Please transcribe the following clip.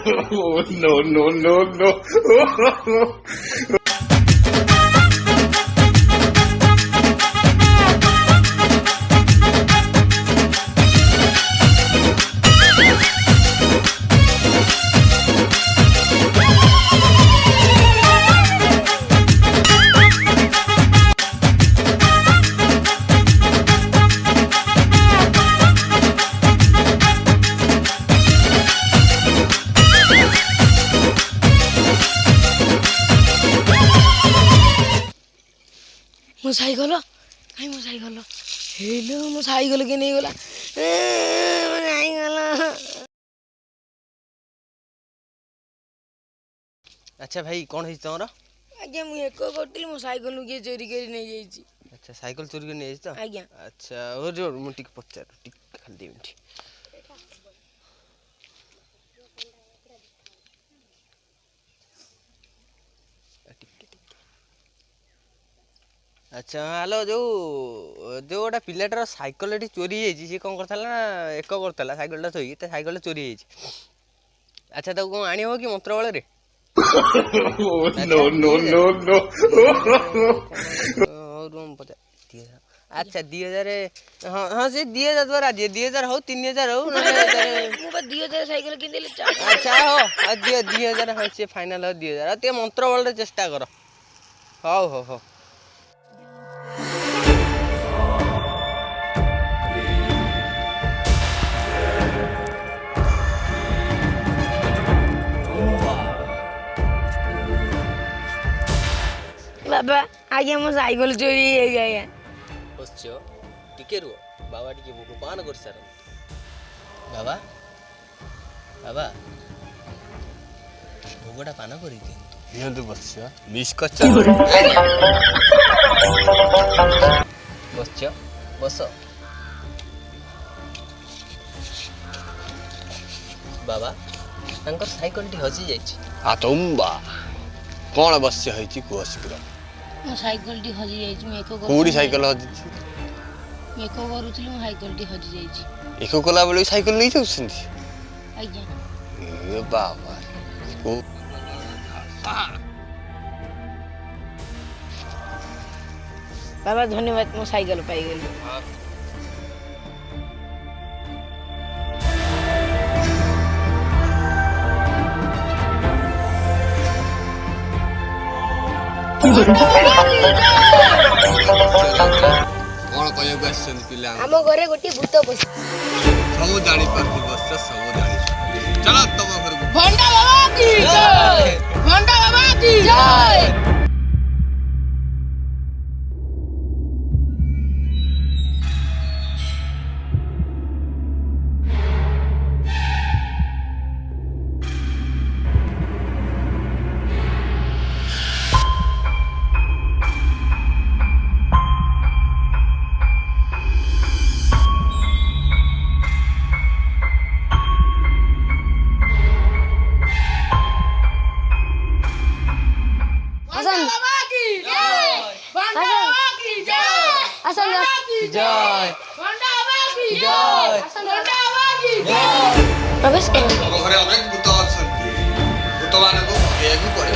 Oh, no, no, no, no. मो cycle कहीं मो साइकल हेलो मो साइकल के नहीं गला अच्छा भाई कौन है तुमरा आज्ञा मु एक करथिल मो साइकल के चोरी कर नहीं जाईची। अच्छा साइकिल चोरी कर नहीं तो आज्ञा अच्छा और जो मु टिक पचार टिक खाली 2 मिनिट अच्छा हेलो जो जो गोटा पिलाटर साइकिल चोरी होती सी कौन करता ना एक करता साइकिल थोड़ी साइकिल चोरी होती अच्छा तो कौन आनी हो कि मंत्र बल Oh, no, no, no, no. अच्छा 2000 हाँ हाँ से 2000 तो राजी 2000 हो 3000 हो मु 2000 साइकल किन देले अच्छा हो 2000 हाँ से फाइनल हो 2000 ते मंत्र बल चेष्टा कर हो हो हो बाबा आज्ञा मो साइकल चोरी हो गया बसछ टिके रुह बाबा टिके भूख पान कर सार बाबा बाबा भोगटा पान करी दियंतु बसछ मिस करछ बसछ बस बाबा तांकर साइकल टी हजी जाइछ आतुम्बा कौन बस है कुह शीघ्र मो साइकल टी हजी जाइछ मैं एको कौड़ी साइकिल हजी एको करूथिल मो साइकल टी हजी जाइछ एक कला बेले साइकिल नहीं जाउछन्ती आज्ञा ए बाबा को बाबा धन्यवाद मो साइकल पाई गेली कौन कहू आसन पिला हम घरे गोटी भूत बस सब जानी पारती बस सब जानी चलो तुम घर को भंडा बाबा की जय भंडा बाबा की जय प्रवेश करो घरे अनेक भूत अछंती भूत माने को भगेकु पड़े